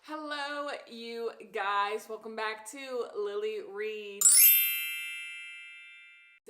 Hello, you guys. Welcome back to Lily Reads.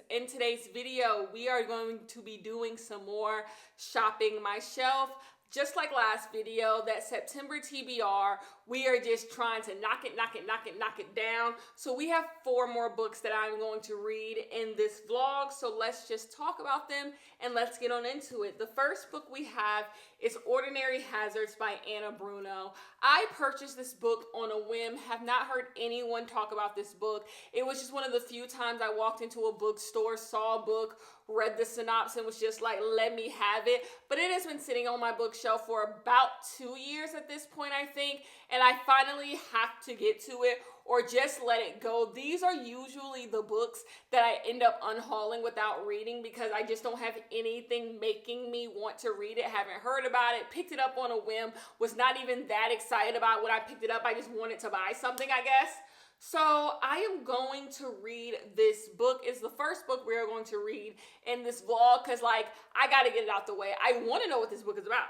In today's video, we are going to be doing some more shopping my shelf. Just like last video, that September TBR, we are just trying to knock it down. So we have 4 more books that I'm going to read in this vlog. So let's just talk about them and let's get on into it. The first book we have is Ordinary Hazards by Anna Bruno. I purchased this book on a whim, have not heard anyone talk about this book. It was just one of the few times I walked into a bookstore, saw a book, read the synopsis, and was just like, let me have it. But it has been sitting on my bookshelf for about 2 years at this point, I think, and I finally have to get to it or just let it go. These are usually the books that I end up unhauling without reading because I just don't have anything making me want to read it. Haven't heard about it, picked it up on a whim, was not even that excited about when I picked it up. I just wanted to buy something, I guess. So I am going to read this book. It's the first book we are going to read in this vlog because, like, I got to get it out the way. I want to know what this book is about.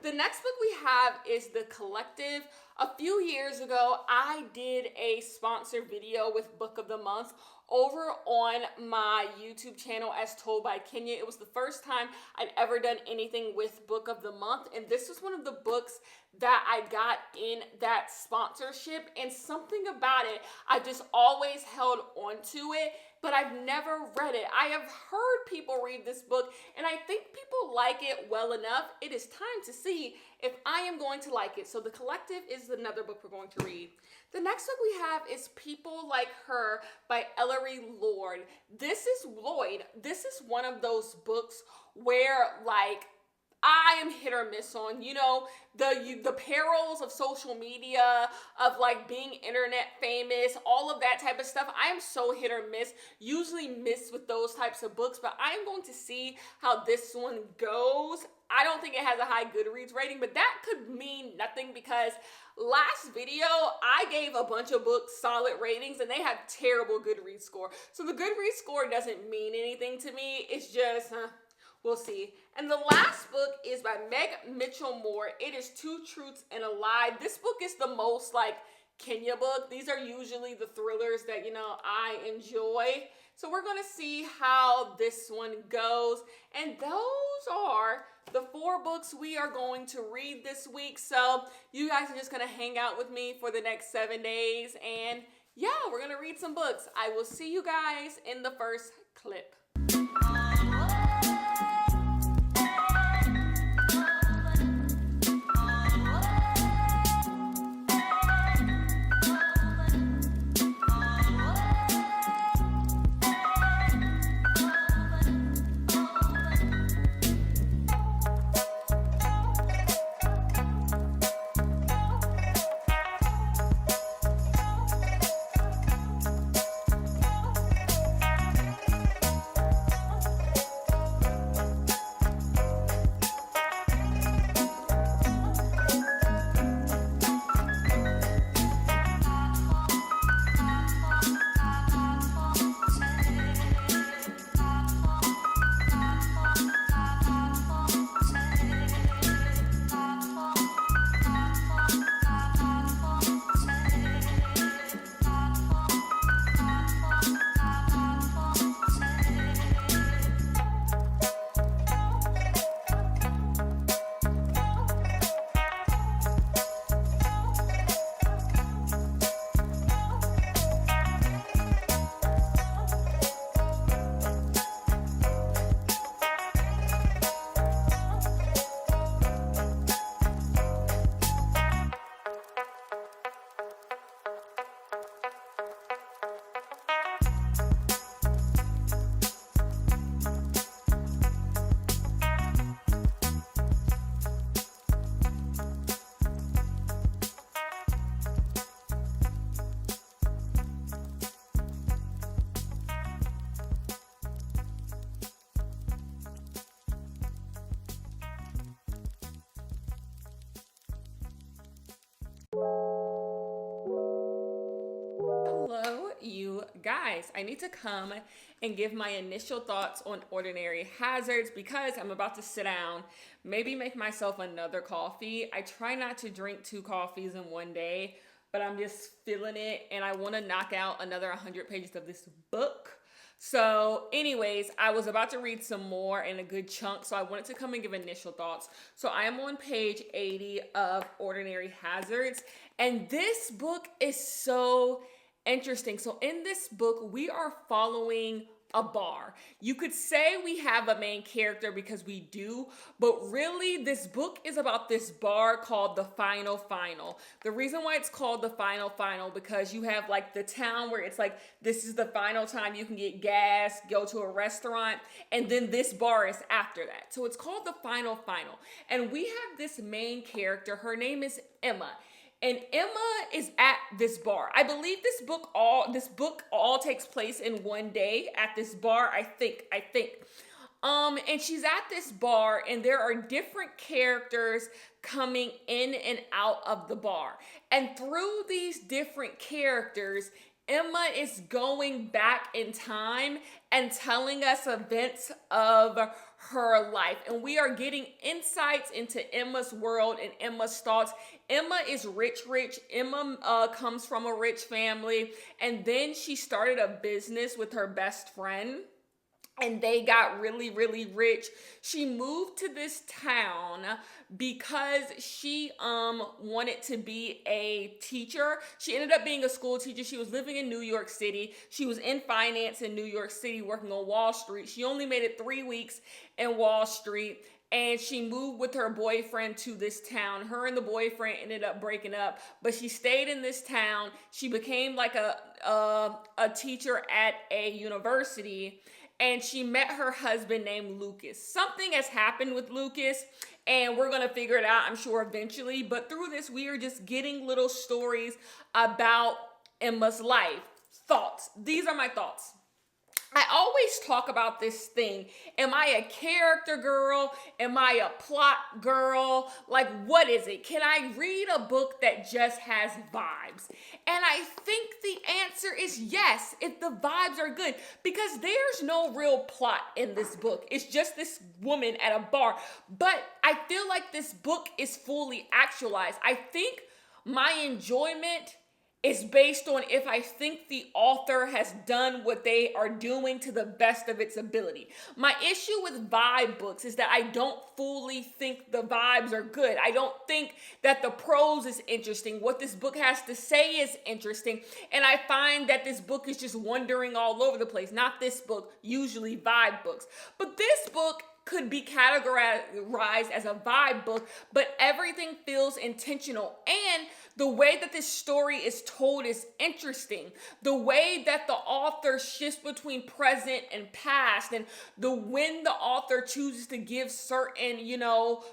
The next book we have is The Collective. A few years ago, I did a sponsored video with Book of the Month over on my YouTube channel as told by Kenya. It was the first time I'd ever done anything with Book of the Month, and this was one of the books that I got in that sponsorship, and something about it, I just always held on to it, but I've never read it. I have heard people read this book, and I think people like it well enough. It is time to see if I am going to like it. So The Collective is another book we're going to read. The next book we have is People Like Her by Ellery Lord. This is one of those books where, like, I am hit or miss on, the perils of social media, of like being internet famous, all of that type of stuff. I am so hit or miss, usually miss with those types of books, but I am going to see how this one goes. I don't think it has a high Goodreads rating, but that could mean nothing because last video, I gave a bunch of books solid ratings and they have terrible Goodreads score. So the Goodreads score doesn't mean anything to me. It's just, we'll see. And the last book is by Meg Mitchell-Moore. It is Two Truths and a Lie. This book is the most like Kenya book. These are usually the thrillers that, I enjoy. So we're going to see how this one goes. And those are the 4 books we are going to read this week. So you guys are just going to hang out with me for the next 7 days. And yeah, we're going to read some books. I will see you guys in the first clip. guys, I need to come and give my initial thoughts on Ordinary Hazards because I'm about to sit down, maybe make myself another coffee. I try not to drink 2 coffees in one day, but I'm just feeling it and I want to knock out another 100 pages of this book. So anyways, I was about to read some more in a good chunk, so I wanted to come and give initial thoughts. So I am on page 80 of Ordinary Hazards, and this book is so interesting. So in this book, we are following a bar. You could say we have a main character because we do, but really this book is about this bar called the Final Final. The reason why it's called the Final Final because you have like the town where it's like this is the final time you can get gas, go to a restaurant, and then this bar is after that. So it's called the Final Final. And we have this main character, her name is Emma. And Emma is at this bar. I believe this book all takes place in one day at this bar. I think. And she's at this bar, and there are different characters coming in and out of the bar. And through these different characters, Emma is going back in time and telling us events of her life. And we are getting insights into Emma's world and Emma's thoughts. Emma is rich. Emma comes from a rich family. And then she started a business with her best friend. And they got really, really rich. She moved to this town because she wanted to be a teacher. She ended up being a school teacher. She was living in New York City. She was in finance in New York City working on Wall Street. She only made it 3 weeks in Wall Street. And she moved with her boyfriend to this town. Her and the boyfriend ended up breaking up, but she stayed in this town. She became like a teacher at a university. And she met her husband named Lucas. Something has happened with Lucas, and we're going to figure it out, I'm sure, eventually. But through this, we are just getting little stories about Emma's life. Thoughts. These are my thoughts. I always talk about this thing. Am I a character girl? Am I a plot girl? Like, what is it? Can I read a book that just has vibes? And I think the answer is yes, if the vibes are good, because there's no real plot in this book. It's just this woman at a bar. But I feel like this book is fully actualized. I think my enjoyment is based on if I think the author has done what they are doing to the best of its ability. My issue with vibe books is that I don't fully think the vibes are good. I don't think that the prose is interesting. What this book has to say is interesting. And I find that this book is just wandering all over the place. Not this book, usually vibe books. But this book could be categorized as a vibe book, but everything feels intentional. And the way that this story is told is interesting. The way that the author shifts between present and past, and when the author chooses to give certain,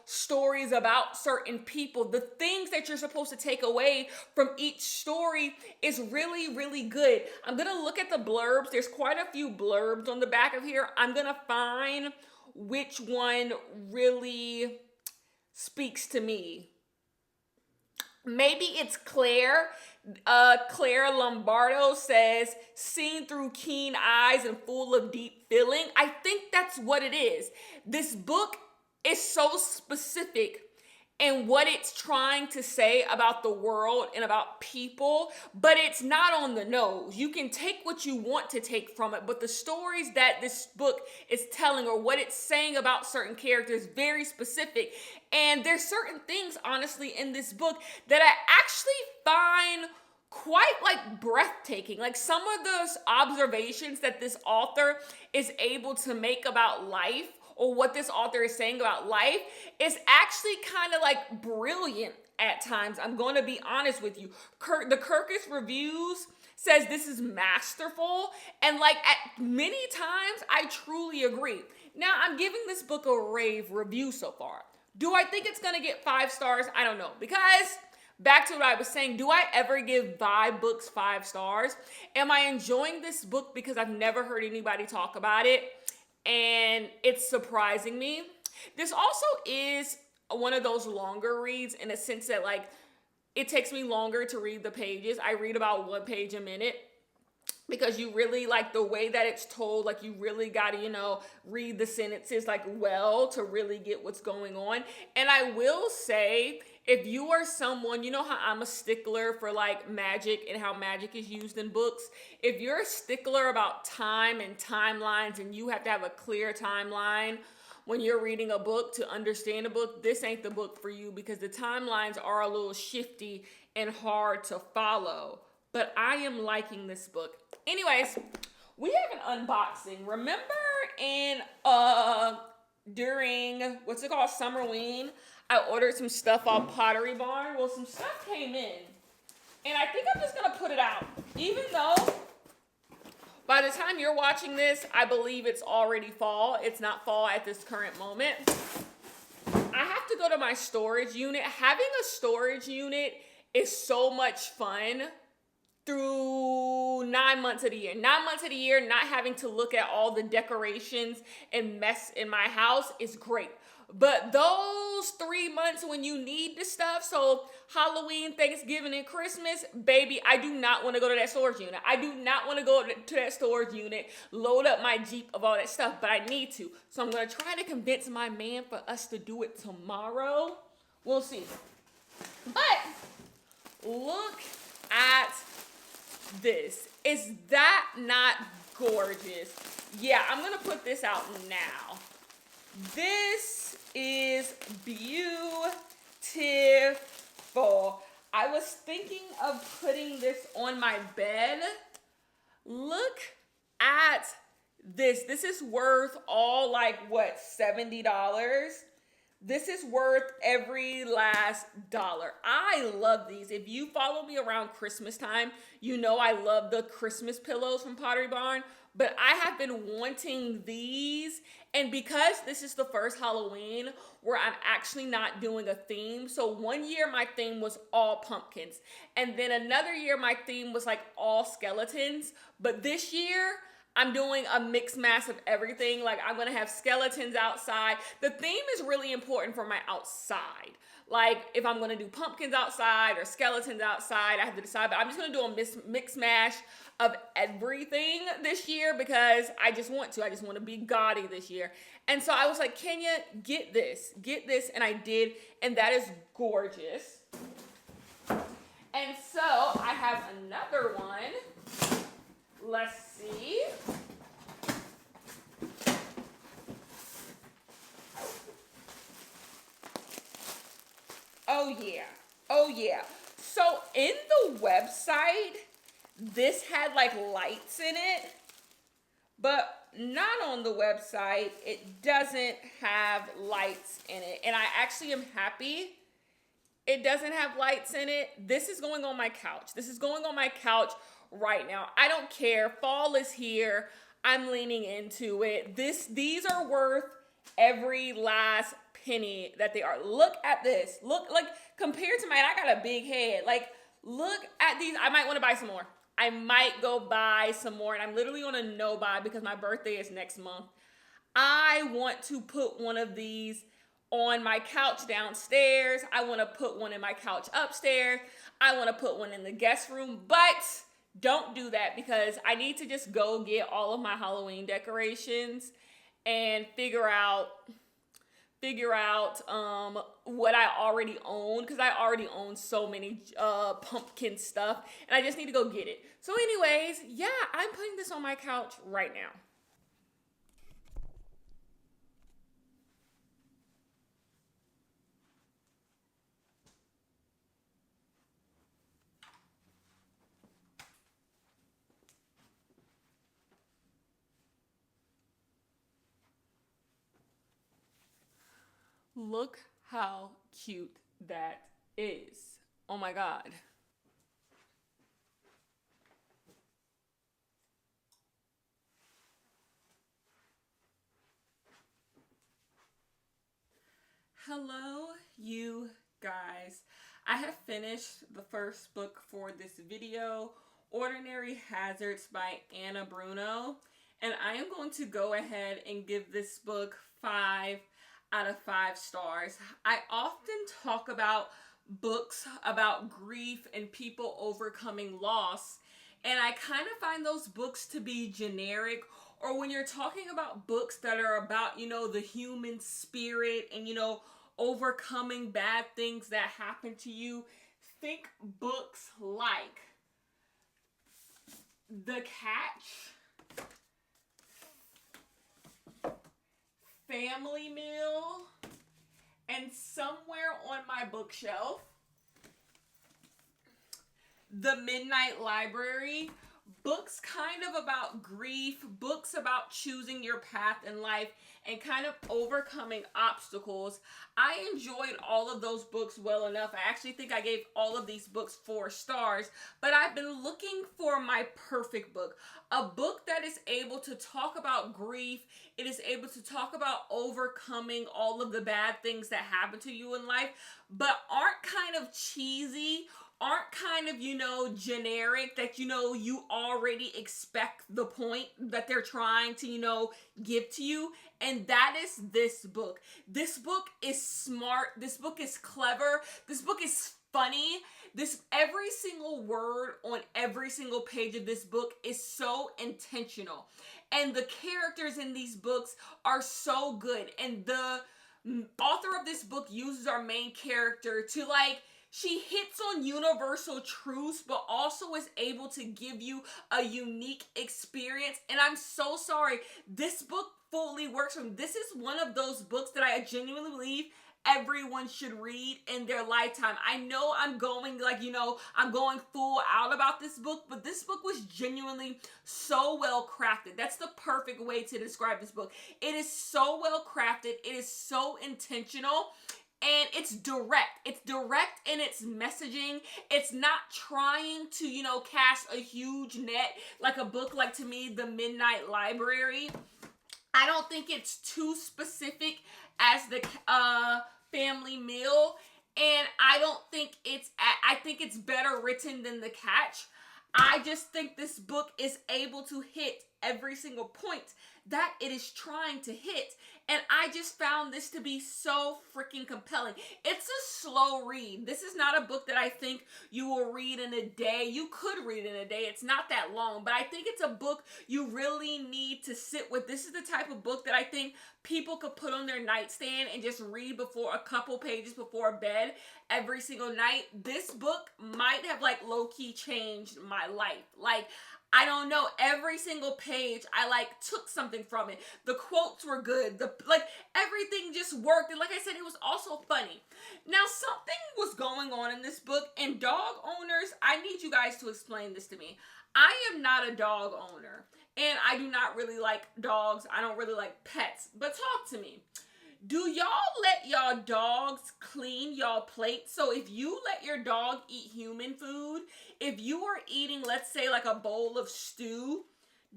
stories about certain people, the things that you're supposed to take away from each story is really, really good. I'm going to look at the blurbs. There's quite a few blurbs on the back of here. I'm going to find which one really speaks to me. Maybe it's Claire. Claire Lombardo says, seen through keen eyes and full of deep feeling. I think that's what it is. This book is so specific in what it's trying to say about the world and about people, but it's not on the nose. You can take what you want to take from it, but the stories that this book is telling or what it's saying about certain characters is very specific. And there's certain things, honestly, in this book that I actually find quite breathtaking. Like some of those observations that this author is able to make about life, or what this author is saying about life, is actually kind of like brilliant at times. I'm going to be honest with you. The Kirkus Reviews says this is masterful, and like at many times, I truly agree. Now, I'm giving this book a rave review so far. Do I think it's going to get 5 stars? I don't know, because back to what I was saying, do I ever give vibe books 5 stars? Am I enjoying this book because I've never heard anybody talk about it? And it's surprising me. This also is one of those longer reads in a sense that like it takes me longer to read the pages. I read about 1 page a minute. because you really like the way that it's told. Like you really got to, read the sentences like well to really get what's going on. And I will say, if you are someone, you know how I'm a stickler for like magic and how magic is used in books. If you're a stickler about time and timelines and you have to have a clear timeline when you're reading a book to understand a book, this ain't the book for you, because the timelines are a little shifty and hard to follow. But I am liking this book. Anyways, we have an unboxing. Remember during what's it called, Summerween, I ordered some stuff on Pottery Barn. Well, some stuff came in, and I think I'm just gonna put it out, even though by the time you're watching this, I believe it's already fall. It's not fall at this current moment. I have to go to my storage unit. Having a storage unit is so much fun through 9 months of the year. 9 months of the year, not having to look at all the decorations and mess in my house is great. But those 3 months when you need the stuff, so Halloween, Thanksgiving, and Christmas, baby, I do not want to go to that storage unit. I do not want to go to that storage unit, load up my Jeep of all that stuff, but I need to. So I'm going to try to convince my man for us to do it tomorrow. We'll see. But look at this. Is that not gorgeous? Yeah, I'm going to put this out now. This is beautiful. I was thinking of putting this on my bed. Look at this. This is worth all like what, $70? This is worth every last dollar. I love these. If you follow me around Christmas time, you know I love the Christmas pillows from Pottery Barn. But I have been wanting these, and because this is the first Halloween where I'm actually not doing a theme. So one year my theme was all pumpkins, and then another year my theme was like all skeletons. But this year I'm doing a mixed mass of everything. Like I'm gonna have skeletons outside. The theme is really important for my outside. Like if I'm gonna do pumpkins outside or skeletons outside, I have to decide. But I'm just gonna do a mix mash of everything this year because I just want to. I just want to be gaudy this year. And so I was like, Kenya, get this, and I did, and that is gorgeous. And so I have another one. Let's see. Oh yeah. So in the website, this had like lights in it, but not on the website. It doesn't have lights in it. And I actually am happy it doesn't have lights in it. This is going on my couch. This is going on my couch right now. I don't care. Fall is here. I'm leaning into it. These are worth every last penny that they are. Look at this. Look, like compared to mine, I got a big head. Like look at these. I might want to buy some more. I might go buy some more, and I'm literally on a no buy because my birthday is next month. I want to put one of these on my couch downstairs. I want to put one in my couch upstairs. I want to put one in the guest room, but don't do that because I need to just go get all of my Halloween decorations and figure out what I already own, because I already own so many pumpkin stuff, and I just need to go get it. So anyways, yeah, I'm putting this on my couch right now. Look how cute that is. Oh my God. Hello, you guys. I have finished the first book for this video, Ordinary Hazards by Anna Bruno, and I am going to go ahead and give this book 5 out of 5 stars. I often talk about books about grief and people overcoming loss, And I kind of find those books to be generic. Or when you're talking about books that are about, you know, the human spirit and, you know, overcoming bad things that happen to you, think books like The Catch, Family Meal, and somewhere on my bookshelf, The Midnight Library. Books kind of about grief, books about choosing your path in life and kind of overcoming obstacles. I enjoyed all of those books well enough. I actually think I gave all of these books 4 stars, but I've been looking for my perfect book. A book that is able to talk about grief. It is able to talk about overcoming all of the bad things that happen to you in life, but aren't kind of cheesy, aren't kind of, you know, generic, that, you know, you already expect the point that they're trying to, you know, give to you. And that is this book. This book is smart. This book is clever. This book is funny. Every single word on every single page of this book is so intentional. And the characters in these books are so good. And the author of this book uses our main character to, like, she hits on universal truths, but also is able to give you a unique experience. And I'm so sorry, this book fully works for me. This is one of those books that I genuinely believe everyone should read in their lifetime. I know I'm going, like, you know, I'm going full out about this book, but this book was genuinely so well crafted. That's the perfect way to describe this book. It is so well crafted. It is so intentional. And it's direct. It's direct in its messaging. It's not trying to, you know, cast a huge net like a book like, to me, The Midnight Library. I don't think it's too specific as the Family Meal. And I don't think I think it's better written than The Catch. I just think this book is able to hit every single point that it is trying to hit. And I just found this to be so freaking compelling. It's a slow read. This is not a book that I think you will read in a day. You could read it in a day. It's not that long, but I think it's a book you really need to sit with. This is the type of book that I think people could put on their nightstand and just read before a couple pages before bed every single night. This book might have, like, low-key changed my life. Like, I don't know, every single page I, like, took something from it. The quotes were good. Everything just worked. And like I said, it was also funny. Now, something was going on in this book, and dog owners, I need you guys to explain this to me. I am not a dog owner, and I do not really like dogs. I don't really like pets, but talk to me. Do y'all let y'all dogs clean y'all plate? So if you let your dog eat human food, if you are eating, let's say, like a bowl of stew,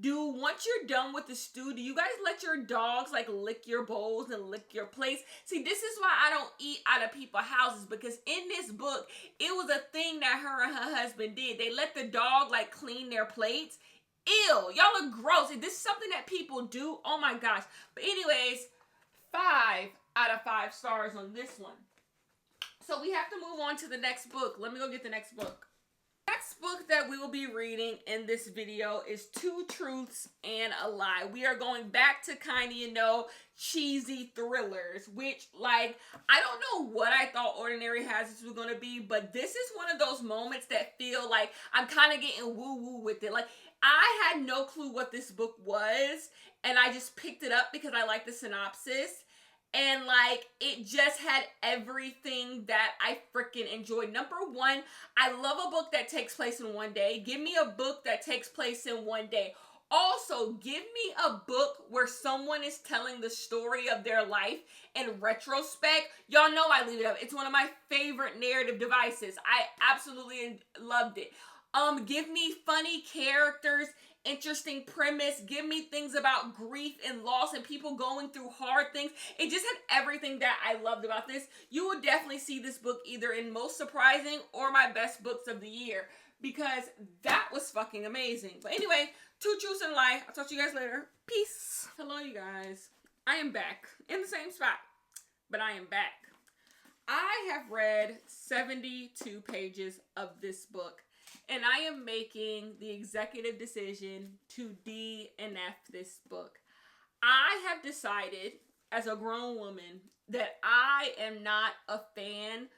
once you're done with the stew, do you guys let your dogs, like, lick your bowls and lick your plates? See, this is why I don't eat out of people's houses, because in this book, it was a thing that her and her husband did. They let the dog, like, clean their plates. Ew, y'all are gross. This is something that people do. Oh my gosh. But anyways, 5 out of 5 stars on this one. So we have to move on to the next book. Let me go get the next book. The next book that we will be reading in this video is Two Truths and a Lie. We are going back to kind of, you know, cheesy thrillers, which, like, I don't know what I thought Ordinary Hazards was going to be, but this is one of those moments that feel like I'm kind of getting woo-woo with it. Like, I had no clue what this book was, and I just picked it up because I liked the synopsis. And, like, it just had everything that I freaking enjoyed. Number one, I love a book that takes place in one day. Give me a book that takes place in one day. Also, give me a book where someone is telling the story of their life in retrospect. Y'all know I leave it up. It's one of my favorite narrative devices. I absolutely loved it. Give me funny characters, interesting premise. Give me things about grief and loss and people going through hard things. It just had everything that I loved about this. You will definitely see this book either in most surprising or my best books of the year, because that was fucking amazing. But anyway, Two Truths and a Lie. I'll talk to you guys later. Peace. Hello, you guys. I am back in the same spot, but I am back. I have read 72 pages of this book. and I am making the executive decision to DNF this book. I have decided as a grown woman that I am not a fan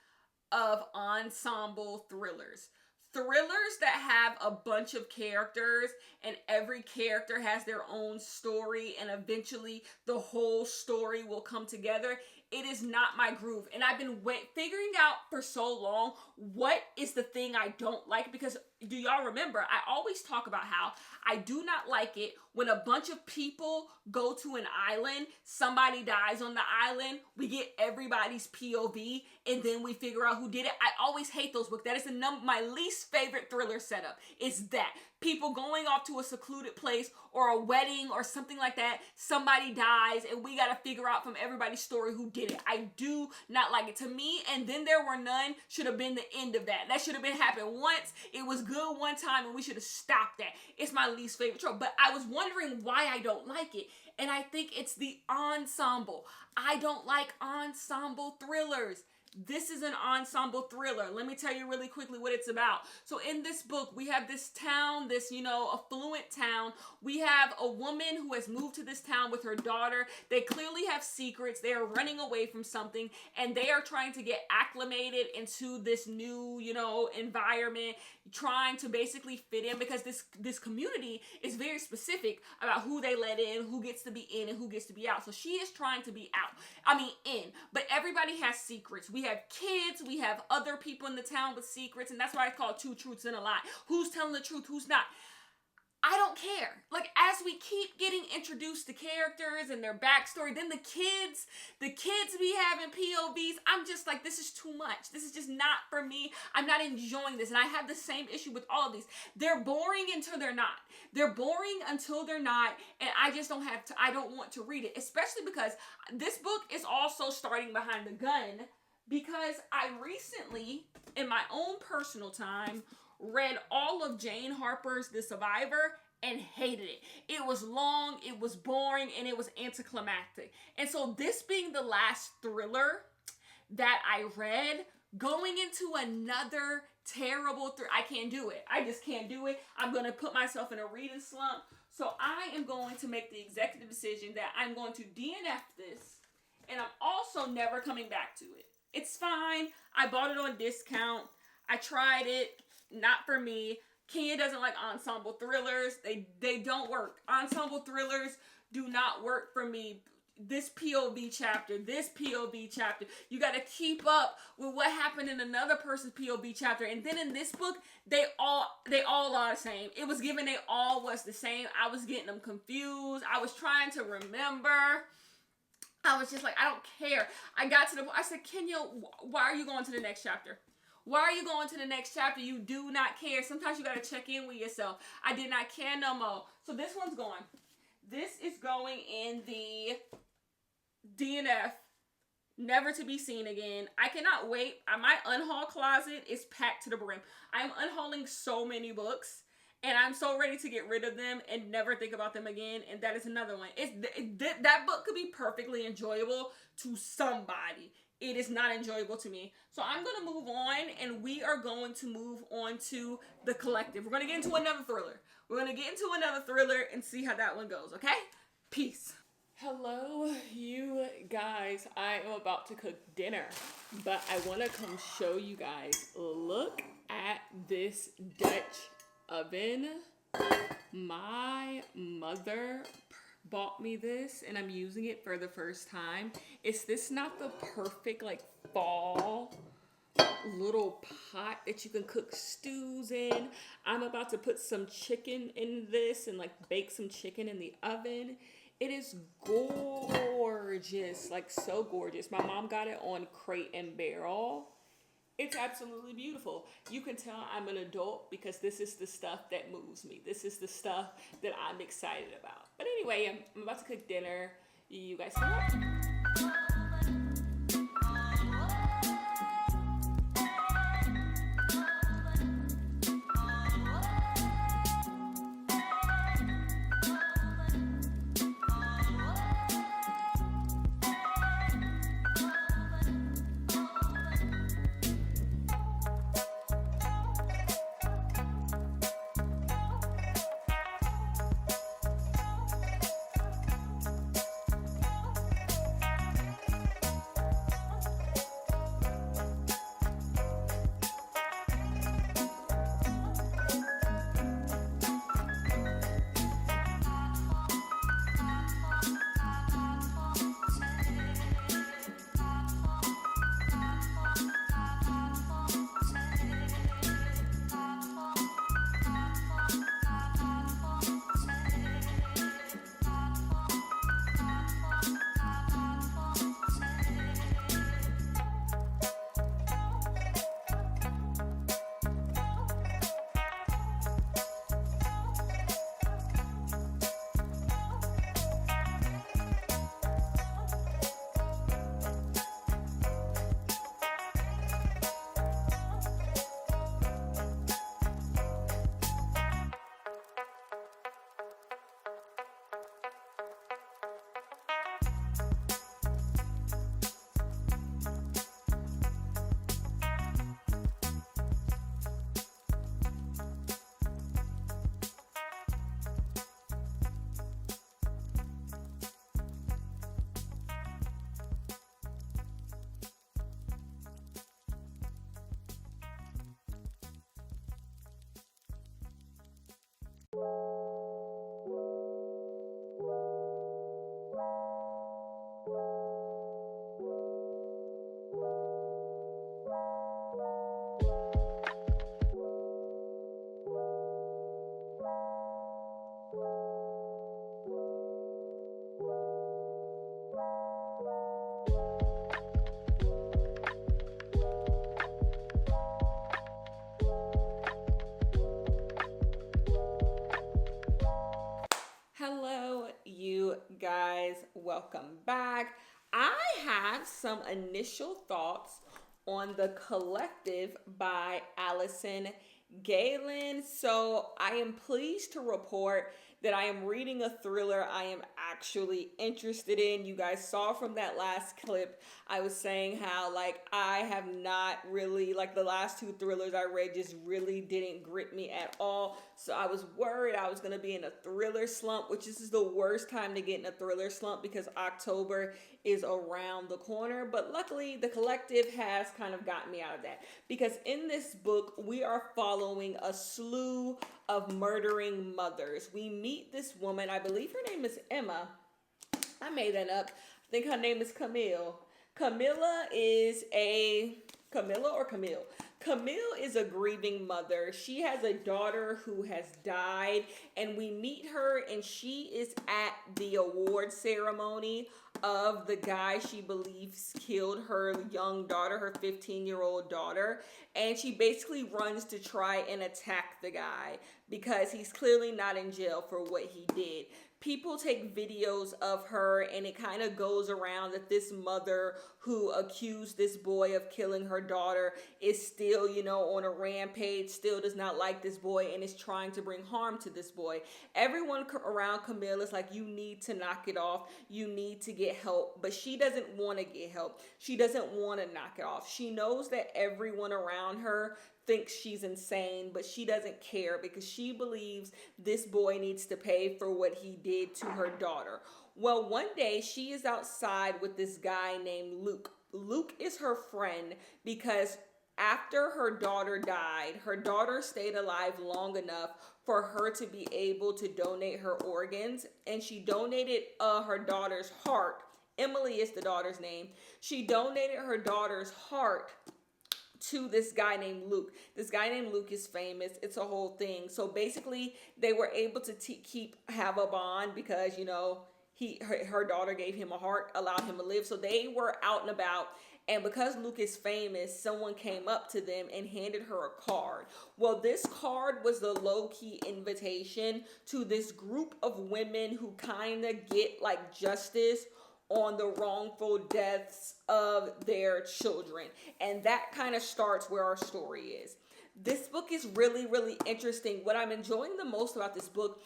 of ensemble thrillers. Thrillers that have a bunch of characters and every character has their own story and eventually the whole story will come together. It is not my groove. And I've been figuring out for so long what is the thing I don't like, because do y'all remember, I always talk about how I do not like it when a bunch of people go to an island, somebody dies on the island, we get everybody's POV, and then we figure out who did it. I always hate those books. That is my least favorite thriller setup, is that. People going off to a secluded place or a wedding or something like that, somebody dies, and we gotta figure out from everybody's story who did it. I do not like it. To me, And Then There Were None should have been the end of that. That should have been happened once. It was good one time, and we should have stopped that. It's my least favorite trope. But I was wondering why I don't like it, and I think it's the ensemble. I don't like ensemble thrillers. This is an ensemble thriller. Let me tell you really quickly what it's about. So in this book, we have this town, this, affluent town. We have a woman who has moved to this town with her daughter. They clearly have secrets. They are running away from something, and they are trying to get acclimated into this new, environment, trying to basically fit in, because this community is very specific about who they let in, who gets to be in, and who gets to be out. So she is trying to be in. But everybody has secrets. We have kids, we have other people in the town with secrets, and that's why I call it Two Truths and a Lie. Who's telling the truth, who's not? I don't care. Like, as we keep getting introduced to characters and their backstory, then the kids be having POVs. I'm just like, this is too much. This is just not for me. I'm not enjoying this. And I have the same issue with all of these. They're boring until they're not. They're boring until they're not. And I just I don't want to read it, especially because this book is also starting behind the gun, because I recently, in my own personal time, read all of Jane Harper's The Survivor and hated it. It was long, it was boring, and it was anticlimactic. And so this being the last thriller that I read, going into another terrible I can't do it. I just can't do it. I'm going to put myself in a reading slump. So I am going to make the executive decision that I'm going to DNF this, and I'm also never coming back to it. It's fine. I bought it on discount. I tried it. Not for me. Kenya doesn't like ensemble thrillers. They don't work. Ensemble thrillers do not work for me. This POV chapter. You got to keep up with what happened in another person's POV chapter. And then in this book, they all are the same. It was given they all was the same. I was getting them confused. I was trying to remember. I was just like, I don't care. I got to the point. I said, Kenya, why are you going to the next chapter? Why are you going to the next chapter? You do not care. Sometimes you got to check in with yourself. I did not care no more. So this one's going. This is going in the DNF, never to be seen again. I cannot wait. My unhaul closet is packed to the brim. I'm unhauling so many books, and I'm so ready to get rid of them and never think about them again. And that is another one. That book could be perfectly enjoyable to somebody. It is not enjoyable to me. So I'm going to move on, and we are going to move on to The Collective. We're going to get into another thriller. And see how that one goes, okay? Peace. Hello, you guys. I am about to cook dinner, but I want to come show you guys. Look at this Dutch oven. My mother bought me this, and I'm using it for the first time. Is this not the perfect fall little pot that you can cook stews in? I'm about to put some chicken in this and bake some chicken in the oven. It is gorgeous, so gorgeous. My mom got it on Crate and Barrel. It's absolutely beautiful. You can tell I'm an adult because this is the stuff that moves me. This is the stuff that I'm excited about. But anyway, I'm about to cook dinner. You guys see what? welcome back. I have some initial thoughts on The Collective by Allison Galen. So I am pleased to report that I am reading a thriller I am actually interested in. You guys saw from that last clip, I was saying how I have not really, the last two thrillers I read just really didn't grip me at all. So I was worried I was going to be in a thriller slump, which this is the worst time to get in a thriller slump because October is around the corner. But luckily, The Collective has kind of gotten me out of that, because in this book, we are following a slew of murdering mothers. We meet this woman, I believe her name is Emma. I made that up. I think her name is Camille. Camille is a grieving mother. She has a daughter who has died, and we meet her, and she is at the award ceremony of the guy she believes killed her young daughter, her 15-year-old daughter. And she basically runs to try and attack the guy because he's clearly not in jail for what he did. People take videos of her, and it kind of goes around that this mother who accused this boy of killing her daughter is still, on a rampage, still does not like this boy, and is trying to bring harm to this boy. Everyone around Camille is like, you need to knock it off. You need to get help. But she doesn't want to get help. She doesn't want to knock it off. She knows that everyone around her thinks she's insane, but she doesn't care because she believes this boy needs to pay for what he did to her daughter. Well, one day she is outside with this guy named Luke. Luke is her friend because after her daughter died, her daughter stayed alive long enough for her to be able to donate her organs, and she donated her daughter's heart. Emily is the daughter's name. She donated her daughter's heart to this guy named Luke. This guy named Luke is famous. It's a whole thing. So basically, they were able to have a bond because, her daughter gave him a heart, allowed him to live. So they were out and about. And because Luke is famous, someone came up to them and handed her a card. Well, this card was the low-key invitation to this group of women who kind of get justice on the wrongful deaths of their children. And that kind of starts where our story is. This book is really, really interesting. What I'm enjoying the most about this book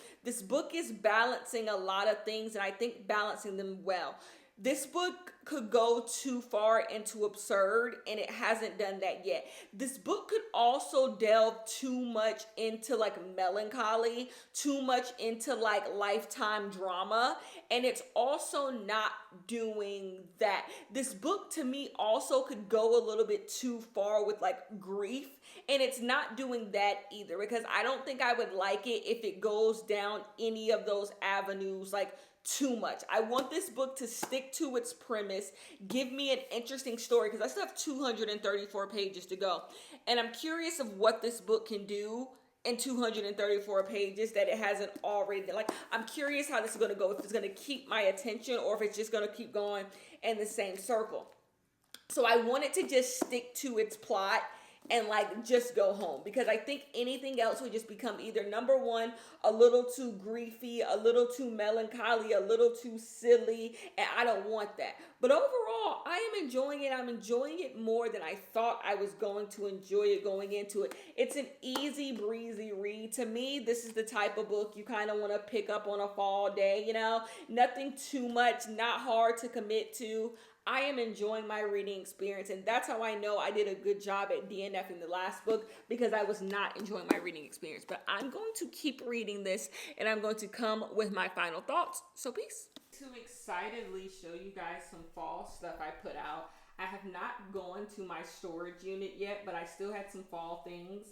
is balancing a lot of things, and I think balancing them well. This book could go too far into absurd, and it hasn't done that yet. This book could also delve too much into melancholy, too much into lifetime drama, and it's also not doing that. This book to me also could go a little bit too far with grief, and it's not doing that either, because I don't think I would like it if it goes down any of those avenues too much. I want this book to stick to its premise, give me an interesting story, because I still have 234 pages to go. And I'm curious of what this book can do in 234 pages that it hasn't already done. I'm curious how this is going to go, if it's going to keep my attention or if it's just going to keep going in the same circle. So I want it to just stick to its plot and just go home, because I think anything else would just become either, number one, a little too griefy, a little too melancholy, a little too silly, and I don't want that. But overall, I am enjoying it. I'm enjoying it more than I thought I was going to enjoy it going into it. It's an easy breezy read. To me, this is the type of book you kind of want to pick up on a fall day, nothing too much, not hard to commit to. I am enjoying my reading experience, and that's how I know I did a good job at DNFing the last book, because I was not enjoying my reading experience. But I'm going to keep reading this, and I'm going to come with my final thoughts. So peace. To excitedly show you guys some fall stuff I put out. I have not gone to my storage unit yet, but I still had some fall things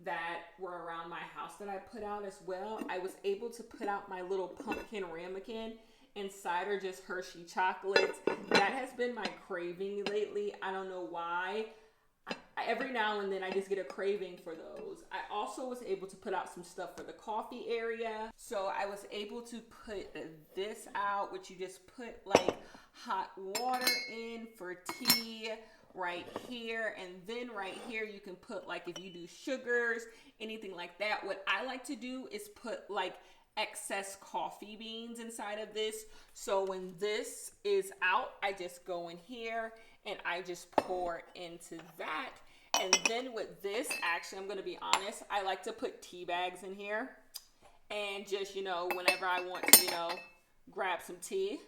that were around my house that I put out as well. I was able to put out my little pumpkin ramekin. Inside are just Hershey chocolates. That has been my craving lately. I don't know why. Every now and then I just get a craving for those. I also was able to put out some stuff for the coffee area. So I was able to put this out, which you just put hot water in for tea right here. And then right here you can put if you do sugars, anything like that. What I like to do is put excess coffee beans inside of this. So when this is out, I just go in here and I just pour into that. And then with this, actually, I'm going to be honest, I like to put tea bags in here. And just, you know, whenever I want to, you know, grab some tea,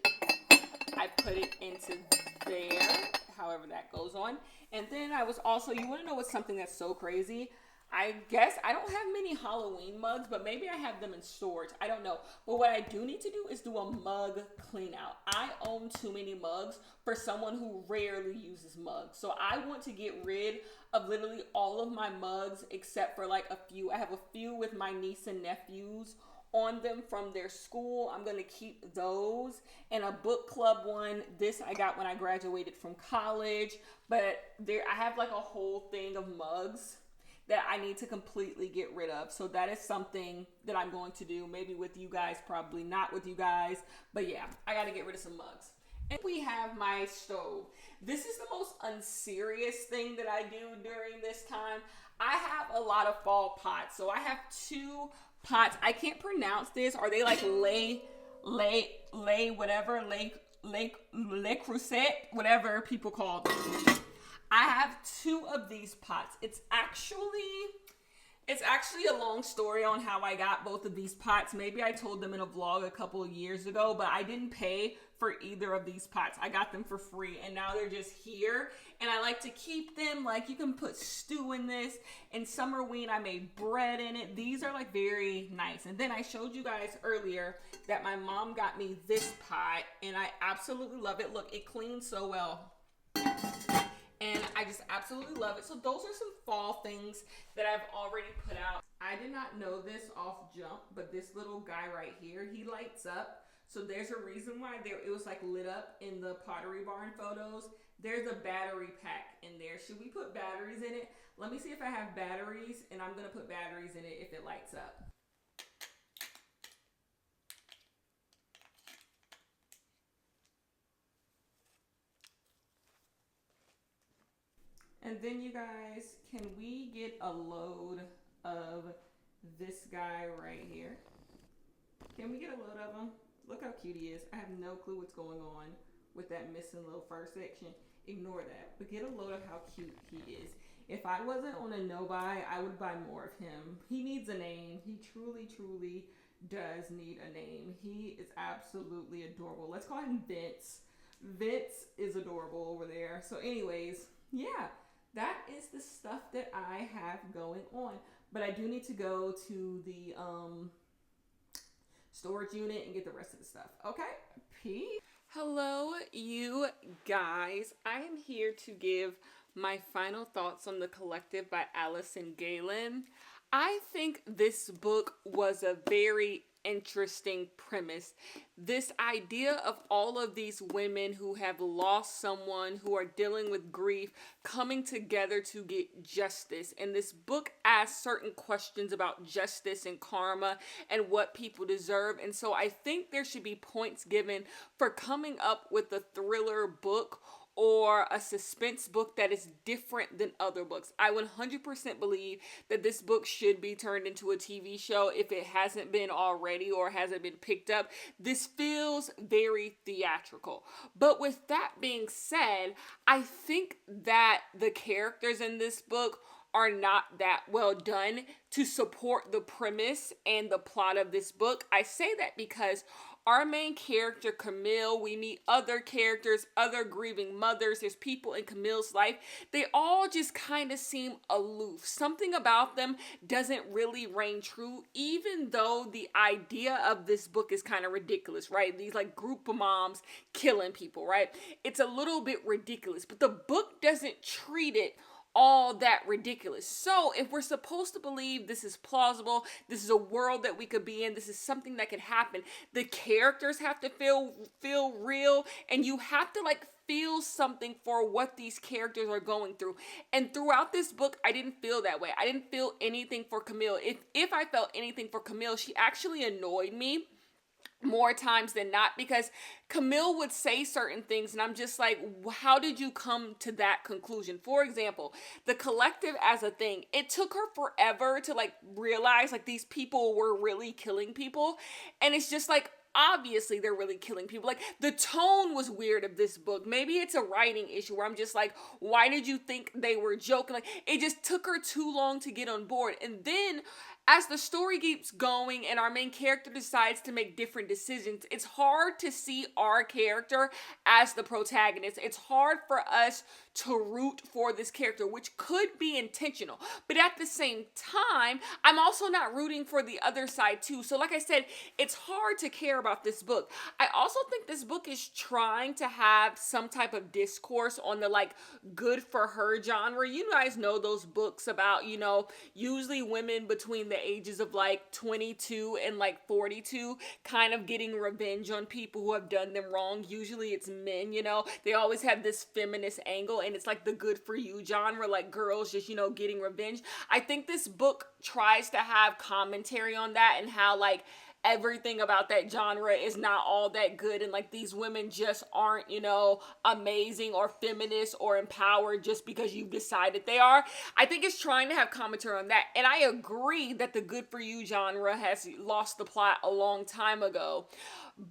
I put it into there, however that goes on. And then I was also, you want to know what's something that's so crazy? I guess I don't have many Halloween mugs, but maybe I have them in storage. I don't know. But what I do need to do is do a mug clean out. I own too many mugs for someone who rarely uses mugs. So I want to get rid of literally all of my mugs except for like a few. I have a few with my niece and nephews on them from their school. I'm going to keep those. And a book club one, this I got when I graduated from college. But there, I have like a whole thing of mugs that I need to completely get rid of. So that is something that I'm going to do, maybe with you guys, probably not with you guys. But yeah, I got to get rid of some mugs. And we have my stove. This is the most unserious thing that I do during this time. I have a lot of fall pots. So I have 2 pots. I can't pronounce this. Are they like Le Creuset, whatever people call them. I have 2 of these pots. It's actually a long story on how I got both of these pots. Maybe I told them in a vlog a couple of years ago, but I didn't pay for either of these pots. I got them for free and now they're just here. And I like to keep them, like you can put stew in this. In Summerween, I made bread in it. These are like very nice. And then I showed you guys earlier that my mom got me this pot and I absolutely love it. Look, it cleans so well. And I just absolutely love it. So those are some fall things that I've already put out. I did not know this off jump, but this little guy right here, he lights up. So there's a reason why it was like lit up in the Pottery Barn photos. There's a battery pack in there. Should we put batteries in it? Let me see if I have batteries, and I'm gonna put batteries in it if it lights up. And then you guys, can we get a load of this guy right here? Can we get a load of him? Look how cute he is. I have no clue what's going on with that missing little first section. Ignore that. But get a load of how cute he is. If I wasn't on a no-buy, I would buy more of him. He needs a name. He truly, truly does need a name. He is absolutely adorable. Let's call him Vince. Vince is adorable over there. So anyways, yeah. That is the stuff that I have going on. But I do need to go to the storage unit and get the rest of the stuff. Okay? Peace. Hello, you guys. I am here to give my final thoughts on The Collective by Allison Galen. I think this book was a very interesting premise. This idea of all of these women who have lost someone, who are dealing with grief, coming together to get justice. And this book asks certain questions about justice and karma and what people deserve. And so I think there should be points given for coming up with a thriller book or a suspense book that is different than other books. I 100% believe that this book should be turned into a TV show if it hasn't been already or hasn't been picked up. This feels very theatrical. But with that being said, I think that the characters in this book are not that well done to support the premise and the plot of this book. I say that because our main character, Camille, we meet other characters, other grieving mothers. There's people in Camille's life. They all just kind of seem aloof. Something about them doesn't really reign true, even though the idea of this book is kind of ridiculous, right? These like group of moms killing people, right? It's a little bit ridiculous, but the book doesn't treat it all that ridiculous. So if we're supposed to believe this is plausible, this is a world that we could be in, this is something that could happen, the characters have to feel real, and you have to like feel something for what these characters are going through. And throughout this book, I didn't feel that way. I didn't feel anything for Camille. If I felt anything for Camille, she actually annoyed me. more times than not, because Camille would say certain things and I'm just like, how did you come to that conclusion? For example, the collective as a thing, it took her forever to like realize like these people were really killing people. And it's just like, obviously they're really killing people. Like the tone was weird of this book. Maybe it's a writing issue where I'm just like, why did you think they were joking? Like it just took her too long to get on board. And then as the story keeps going and our main character decides to make different decisions, it's hard to see our character as the protagonist. It's hard for us to root for this character, which could be intentional. But at the same time, I'm also not rooting for the other side too. So like I said, it's hard to care about this book. I also think this book is trying to have some type of discourse on the like good for her genre. You guys know those books about, you know, usually women between the ages of like 22 and like 42 kind of getting revenge on people who have done them wrong. Usually it's men, you know, they always have this feminist angle and it's like the good for you genre, like girls just, you know, getting revenge. I think this book tries to have commentary on that and how like everything about that genre is not all that good and like these women just aren't, you know, amazing or feminist or empowered just because you've decided they are. I think it's trying to have commentary on that, and I agree that the good for you genre has lost the plot a long time ago,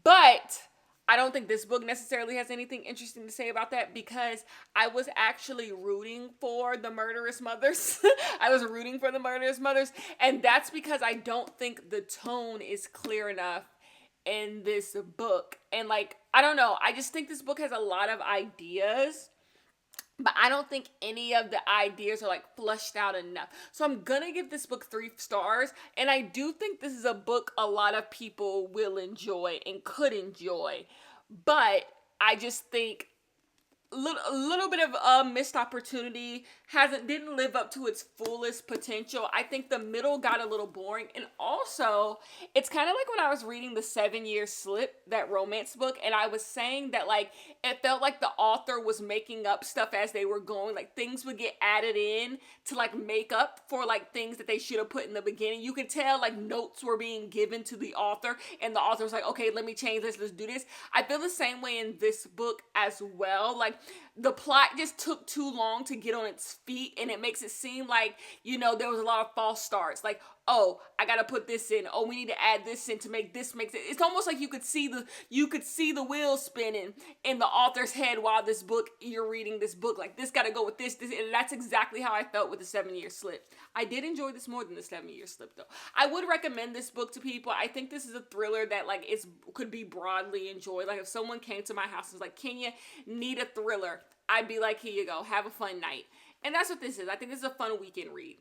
but I don't think this book necessarily has anything interesting to say about that because I was actually rooting for the murderous mothers. I was rooting for the murderous mothers. And that's because I don't think the tone is clear enough in this book. And like, I don't know. I just think this book has a lot of ideas, but I don't think any of the ideas are like fleshed out enough. So I'm gonna give this book 3 stars. And I do think this is a book a lot of people will enjoy and could enjoy. But I just think a little bit of a missed opportunity, didn't live up to its fullest potential. I think the middle got a little boring, and also it's kind of like when I was reading the 7-Year Slip, that romance book, and I was saying that like it felt like the author was making up stuff as they were going, like things would get added in to like make up for like things that they should have put in the beginning. You could tell like notes were being given to the author and the author was like, okay, let me change this, let's do this. I feel the same way in this book as well. Like the plot just took too long to get on its feet, and it makes it seem like, you know, there was a lot of false starts. Like, oh, I gotta put this in. Oh, we need to add this in to make this make sense. It's almost like you could see the wheels spinning in the author's head while you're reading this book. Like this gotta go with this, and that's exactly how I felt with the 7-Year Slip. I did enjoy this more than the 7-Year Slip though. I would recommend this book to people. I think this is a thriller that like could be broadly enjoyed. Like if someone came to my house and was like, Kenya, need a thriller, I'd be like, here you go, have a fun night. And that's what this is. I think this is a fun weekend read.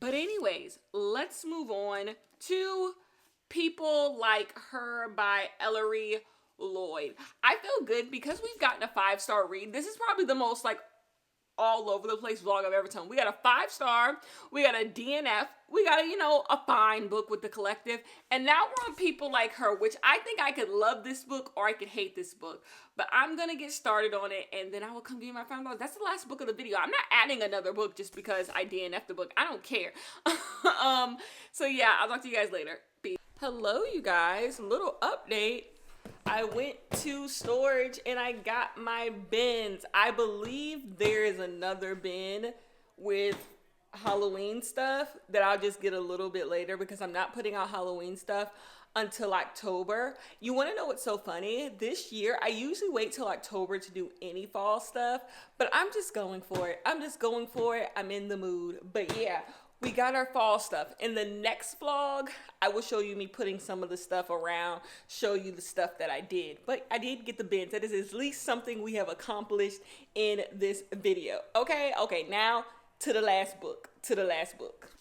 But anyways, let's move on to People Like Her by Ellery Lloyd. I feel good because we've gotten a 5-star read. This is probably the most like all over the place vlog I've ever done. We got a 5-star, we got a DNF, we got a fine book with the collective, and now we're on People Like Her, which I think I could love this book or I could hate this book. But I'm gonna get started on it and then I will come give you my final thoughts. That's the last book of the video. I'm not adding another book just because I DNF'd the book. I don't care. So yeah, I'll talk to you guys later. Peace. Hello you guys, little update. I went to storage and I got my bins. I believe there is another bin with Halloween stuff that I'll just get a little bit later because I'm not putting out Halloween stuff until October. You want to know what's so funny? This year, I usually wait till October to do any fall stuff, but I'm just going for it. I'm in the mood. But yeah, we got our fall stuff. In the next vlog, I will show you me putting some of the stuff around, show you the stuff that I did. But I did get the bins. That is at least something we have accomplished in this video. Okay, now to the last book.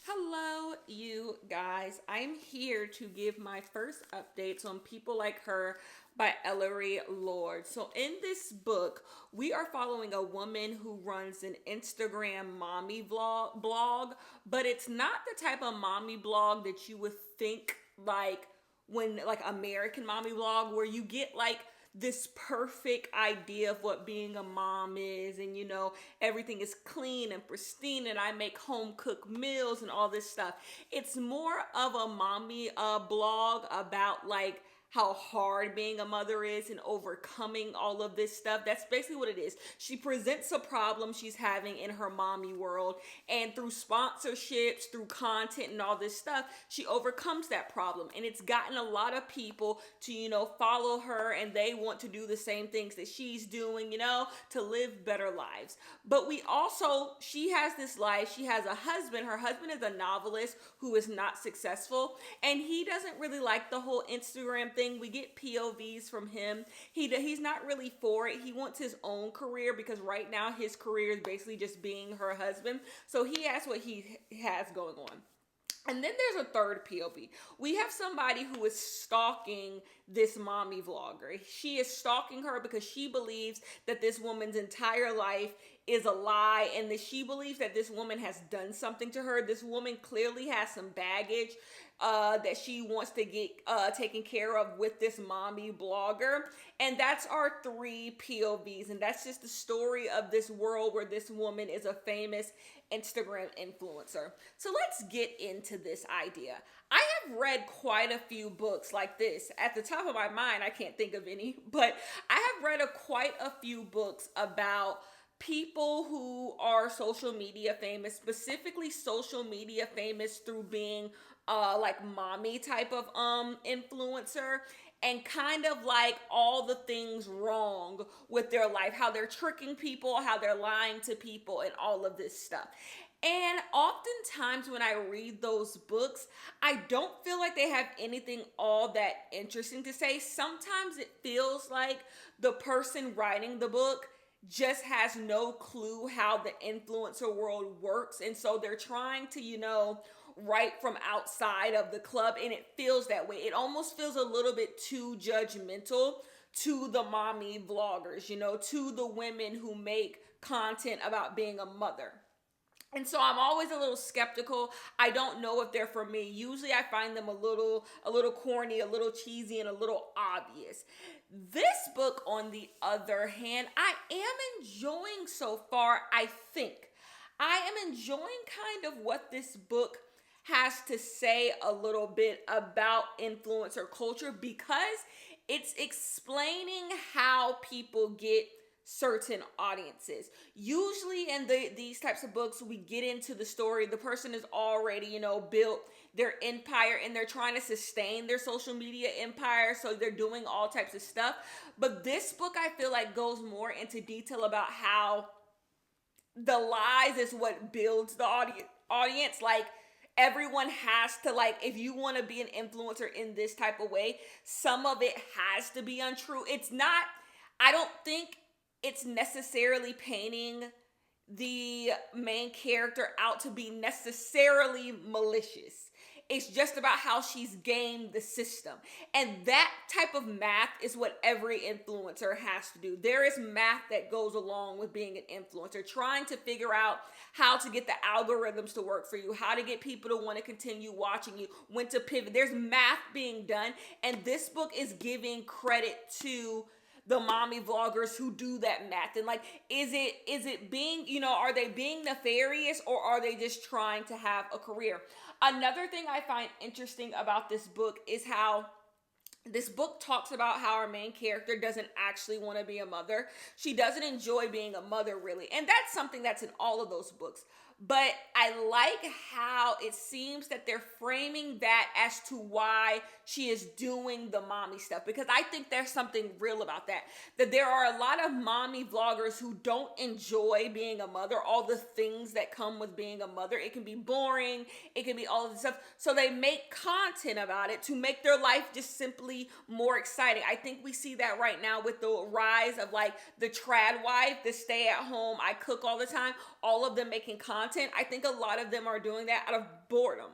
Hello, you guys. I'm here to give my first updates on People Like Her by Ellery Lloyd. So in this book, we are following a woman who runs an Instagram mommy blog, but it's not the type of mommy blog that you would think like American mommy blog where you get like this perfect idea of what being a mom is, and everything is clean and pristine and I make home cooked meals and all this stuff. It's more of a mommy blog about like how hard being a mother is and overcoming all of this stuff. That's basically what it is. She presents a problem she's having in her mommy world, and through sponsorships, through content and all this stuff, she overcomes that problem. And it's gotten a lot of people to, follow her, and they want to do the same things that she's doing, to live better lives. But she has this life. She has a husband. Her husband is a novelist who is not successful, and he doesn't really like the whole Instagram thing. We get POVs from him. He's not really for it. He wants his own career, because right now his career is basically just being her husband. So he has what he has going on. And then there's a third POV. We have somebody who is stalking this mommy vlogger. She is stalking her because she believes that this woman's entire life is a lie, and that she believes that this woman has done something to her. This woman clearly has some baggage that she wants to get taken care of with this mommy blogger. And that's our 3 POVs. And that's just the story of this world where this woman is a famous Instagram influencer. So let's get into this idea. I have read quite a few books like this. At the top of my mind, I can't think of any, but I have read quite a few books about people who are social media famous, specifically social media famous through being like mommy type of influencer, and kind of like all the things wrong with their life, how they're tricking people, how they're lying to people, and all of this stuff. And oftentimes when I read those books, I don't feel like they have anything all that interesting to say. Sometimes it feels like the person writing the book just has no clue how the influencer world works. And so they're trying to, write from outside of the club, and it feels that way. It almost feels a little bit too judgmental to the mommy vloggers, to the women who make content about being a mother. And so I'm always a little skeptical. I don't know if they're for me. Usually I find them a little corny, a little cheesy, and a little obvious. This book, on the other hand, I am enjoying so far, I think. I am enjoying kind of what this book has to say a little bit about influencer culture, because it's explaining how people get certain audiences. Usually in these types of books, we get into the story. The person is already, built their empire, and they're trying to sustain their social media empire. So they're doing all types of stuff. But this book, I feel like, goes more into detail about how the lies is what builds the audience. Like, everyone has to, if you want to be an influencer in this type of way, some of it has to be untrue. I don't think it's necessarily painting the main character out to be necessarily malicious. It's just about how she's gamed the system. And that type of math is what every influencer has to do. There is math that goes along with being an influencer, trying to figure out how to get the algorithms to work for you, how to get people to want to continue watching you, when to pivot. There's math being done, and this book is giving credit to the mommy vloggers who do that math. And is it being, are they being nefarious, or are they just trying to have a career? Another thing I find interesting about this book is how this book talks about how our main character doesn't actually want to be a mother. She doesn't enjoy being a mother, really. And that's something that's in all of those books. But I like how it seems that they're framing that as to why she is doing the mommy stuff, because I think there's something real about that. That there are a lot of mommy vloggers who don't enjoy being a mother, all the things that come with being a mother. It can be boring, it can be all of this stuff. So they make content about it to make their life just simply more exciting. I think we see that right now with the rise of the trad wife, the stay at home, I cook all the time, all of them making content. I think a lot of them are doing that out of boredom.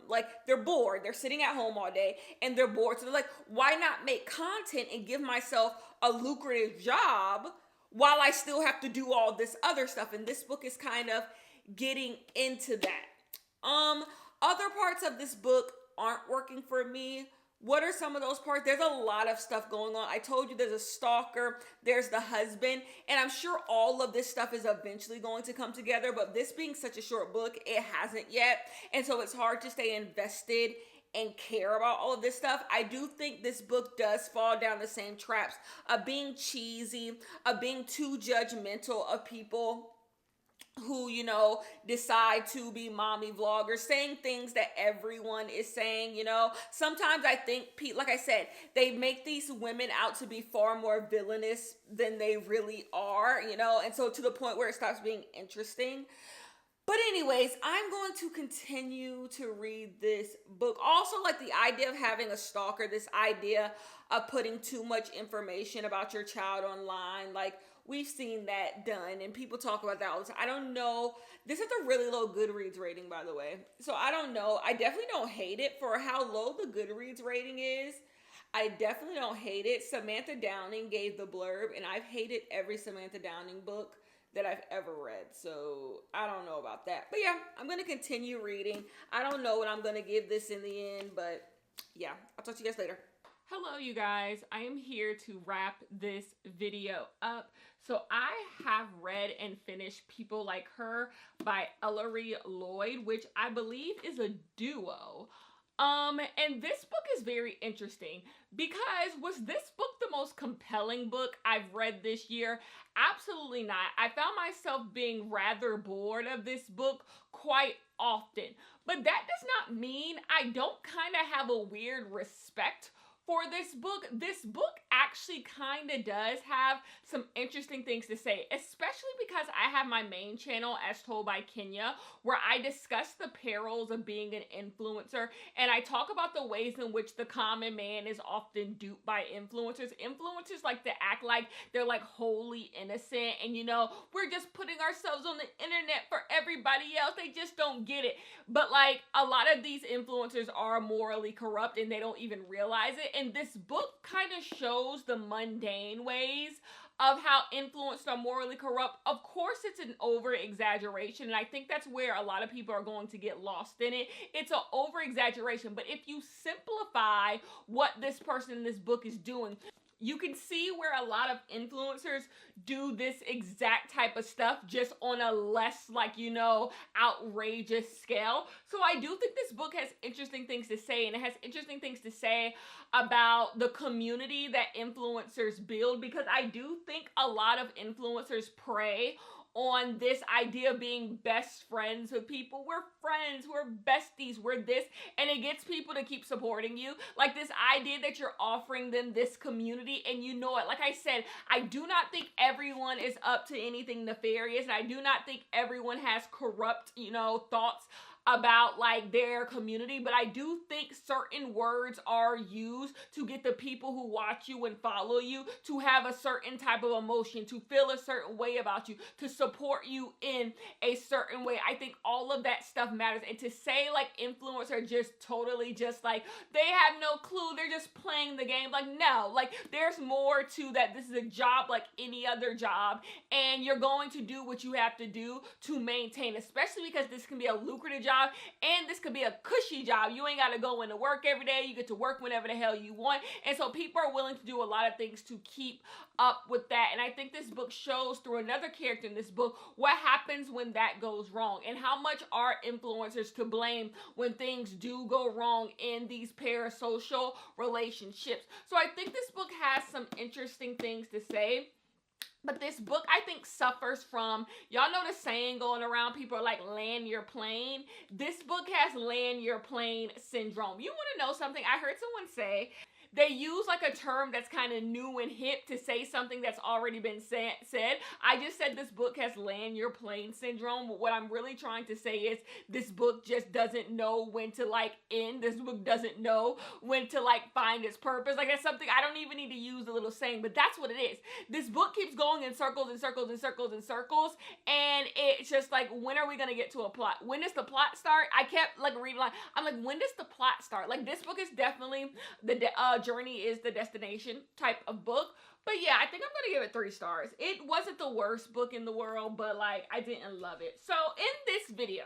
They're bored. They're sitting at home all day and they're bored. So they're like, why not make content and give myself a lucrative job while I still have to do all this other stuff? And this book is kind of getting into that. Other parts of this book aren't working for me. What are some of those parts? There's a lot of stuff going on. I told you there's a stalker, there's the husband, and I'm sure all of this stuff is eventually going to come together, but this being such a short book, it hasn't yet. And so it's hard to stay invested and care about all of this stuff, I do think this book does fall down the same traps of being cheesy, of being too judgmental of people who, you know, decide to be mommy vloggers, saying things that everyone is saying, you know. Sometimes I think, like I said, they make these women out to be far more villainous than they really are, you know, and so to the point where it stops being interesting. But anyways, I'm going to continue to read this book. Also, like the idea of having a stalker, this idea of putting too much information about your child online, like, we've seen that done, and people talk about that all the time. I don't know. This has a really low Goodreads rating, by the way. So I don't know. I definitely don't hate it for how low the Goodreads rating is. I definitely don't hate it. Samantha Downing gave the blurb, and I've hated every Samantha Downing book that I've ever read. So I don't know about that. But yeah, I'm going to continue reading. I don't know what I'm going to give this in the end, but yeah, I'll talk to you guys later. Hello, you guys. I am here to wrap this video up. So I have read and finished People Like Her by Ellery Lloyd, which I believe is a duo. And this book is very interesting because was this book the most compelling book I've read this year? Absolutely not. I found myself being rather bored of this book quite often, but that does not mean I don't kind of have a weird respect for this book. This book actually kind of does have some interesting things to say, especially because I have my main channel, As Told by Kenya, where I discuss the perils of being an influencer, and I talk about the ways in which the common man is often duped by influencers. Influencers like to act like they're like wholly innocent, and you know, we're just putting ourselves on the internet for everybody else. They just don't get it. But like, a lot of these influencers are morally corrupt and they don't even realize it. And this book kind of shows the mundane ways of how influencers are morally corrupt. Of course, it's an over-exaggeration, and I think that's where a lot of people are going to get lost in it. It's an over-exaggeration, but if you simplify what this person in this book is doing, you can see where a lot of influencers do this exact type of stuff, just on a less, like, you know, outrageous scale. So I do think this book has interesting things to say, and it has interesting things to say about the community that influencers build, because I do think a lot of influencers prey on this idea of being best friends with people. We're friends, we're besties, we're this, and it gets people to keep supporting you. Like this idea that you're offering them this community and you know it. Like I said, I do not think everyone is up to anything nefarious, and I do not think everyone has corrupt, you know, thoughts about like their community, but I do think certain words are used to get the people who watch you and follow you to have a certain type of emotion, to feel a certain way about you, to support you in a certain way. I think all of that stuff matters. And to say like influencers are just totally just like, they have no clue, they're just playing the game. Like, no, like there's more to that. This is a job like any other job, and you're going to do what you have to do to maintain, especially because this can be a lucrative job. And this could be a cushy job. You ain't got to go into work every day. You get to work whenever the hell you want. And so people are willing to do a lot of things to keep up with that. And I think this book shows through another character in this book what happens when that goes wrong, and how much are influencers to blame when things do go wrong in these parasocial relationships. So I think this book has some interesting things to say. But this book, I think, suffers from, y'all know the saying going around, people are like, land your plane. This book has land your plane syndrome. You want to know something? I heard someone say they use like a term that's kind of new and hip to say something that's already been said. I just said this book has land your plane syndrome. But what I'm really trying to say is this book just doesn't know when to like end. This book doesn't know when to like find its purpose. Like that's something I don't even need to use a little saying, but that's what it is. This book keeps going in circles and circles and circles and circles. And it's just like, when are we going to get to a plot? When does the plot start? I kept like reading, like, I'm like, when does the plot start? Like this book is definitely the journey is the destination type of book. But yeah, I think I'm gonna give it 3 stars. It wasn't the worst book in the world, but like I didn't love it. So in this video,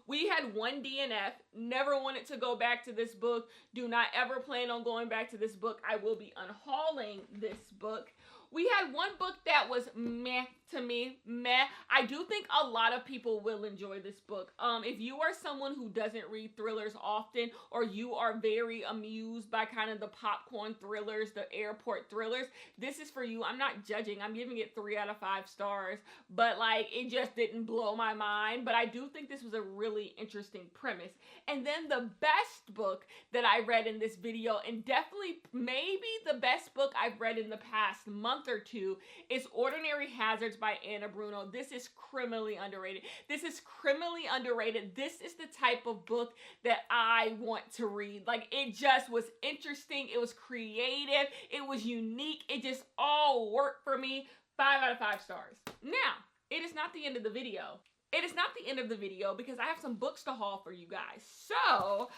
we had 1 DNF. Never wanted to go back to this book. Do not ever plan on going back to this book. I will be unhauling this book. We had one book that was meh to me, meh. I do think a lot of people will enjoy this book. If you are someone who doesn't read thrillers often, or you are very amused by kind of the popcorn thrillers, the airport thrillers, this is for you. I'm not judging. I'm giving it 3 out of 5 stars, but like it just didn't blow my mind. But I do think this was a really interesting premise. And then the best book that I read in this video, and definitely maybe the best book I've read in the past month or two, is Ordinary Hazards by Anna Bruno. This is criminally underrated. This is criminally underrated. This is the type of book that I want to read. Like, it just was interesting. It was creative. It was unique. It just all worked for me. 5 out of 5 stars. Now, it is not the end of the video. It is not the end of the video because I have some books to haul for you guys. So,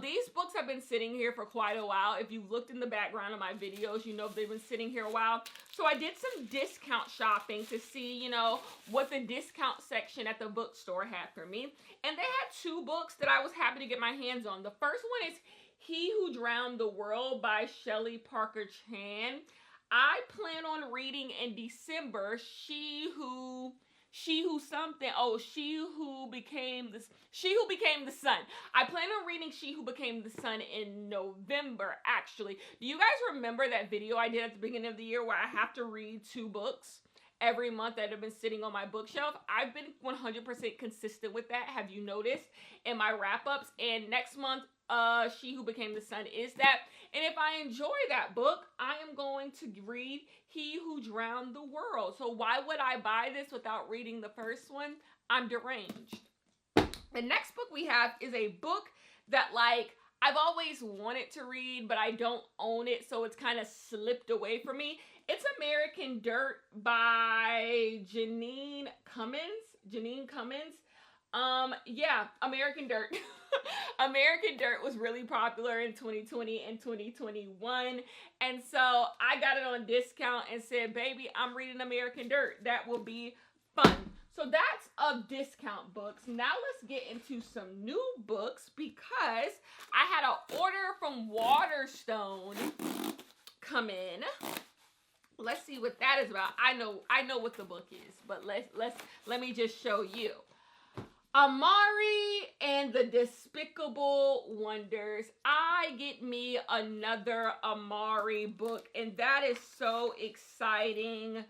these books have been sitting here for quite a while. If you've looked in the background of my videos, you know they've been sitting here a while. So I did some discount shopping to see, you know, what the discount section at the bookstore had for me. And they had 2 books that I was happy to get my hands on. The first one is He Who Drowned the World by Shelley Parker Chan. I plan on reading in December She Who Became the Sun. I plan on reading She Who Became the Sun in November, actually. Do you guys remember that video I did at the beginning of the year where I have to read 2 books every month that have been sitting on my bookshelf? I've been 100% consistent with that. Have you noticed in my wrap-ups? And next month, She Who Became the Sun is that. And if I enjoy that book, I am going to read He Who Drowned the World. So why would I buy this without reading the first one? I'm deranged. The next book we have is a book that, like, I've always wanted to read, but I don't own it, so it's kind of slipped away from me. It's American Dirt by Janine Cummins. Yeah, American Dirt. American Dirt was really popular in 2020 and 2021. And so I got it on discount and said, baby, I'm reading American Dirt. That will be fun. So that's of discount books. Now let's get into some new books because I had an order from Waterstone come in. Let's see what that is about. I know what the book is, but let me just show you. Amari and the Despicable Wonders. I get me another Amari book, and that is so exciting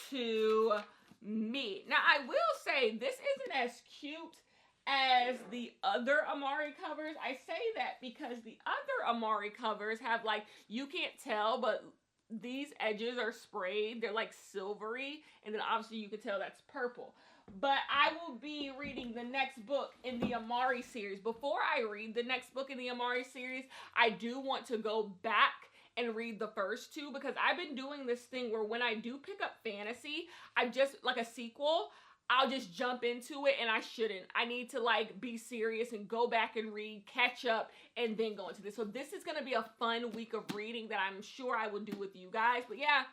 to me. Now, I will say this isn't as cute as the other Amari covers. I say that because the other Amari covers have, like, you can't tell, but these edges are sprayed. They're like silvery, and then obviously you can tell that's purple. But I will be reading the next book in the Amari series. Before I read the next book in the Amari series, I do want to go back and read the first 2 because I've been doing this thing where when I do pick up fantasy, I just, like a sequel, I'll just jump into it, and I shouldn't. I need to, like, be serious and go back and read, catch up, and then go into this. So this is going to be a fun week of reading that I'm sure I will do with you guys. But yeah,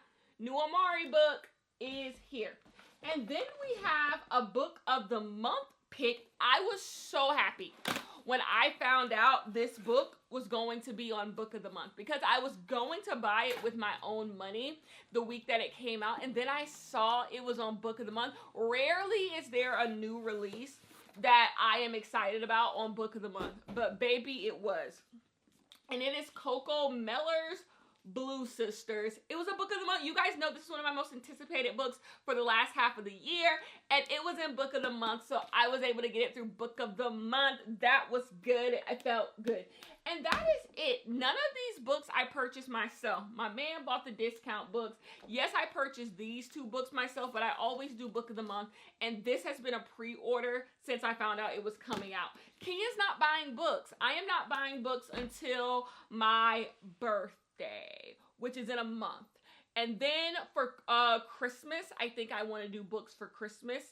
new Amari book is here. And then we have a book of the month pick. I was so happy when I found out this book was going to be on book of the month because I was going to buy it with my own money the week that it came out, and then I saw it was on book of the month. Rarely is there a new release that I am excited about on book of the month, but baby, it was. And it is Coco Meller's Blue Sisters. It was a book of the month. You guys know this is one of my most anticipated books for the last half of the year, and it was in book of the month, so I was able to get it through book of the month. That was good. I felt good. And that is it. None of these books I purchased myself. My man bought the discount books. Yes, I purchased these 2 books myself, but I always do book of the month, and this has been a pre-order since I found out it was coming out. Kenya's not buying books. I am not buying books until my birthday, which is in a month. And then for Christmas, I think I want to do books for Christmas.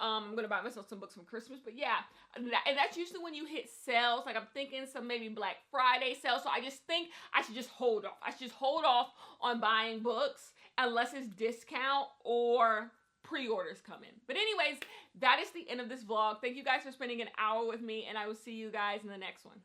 I'm going to buy myself some books from Christmas. But yeah, and that's usually when you hit sales. Like I'm thinking some maybe Black Friday sales. So I just think I should just hold off. I should just hold off on buying books unless it's discount or pre-orders come in. But anyways, that is the end of this vlog. Thank you guys for spending an hour with me, and I will see you guys in the next one.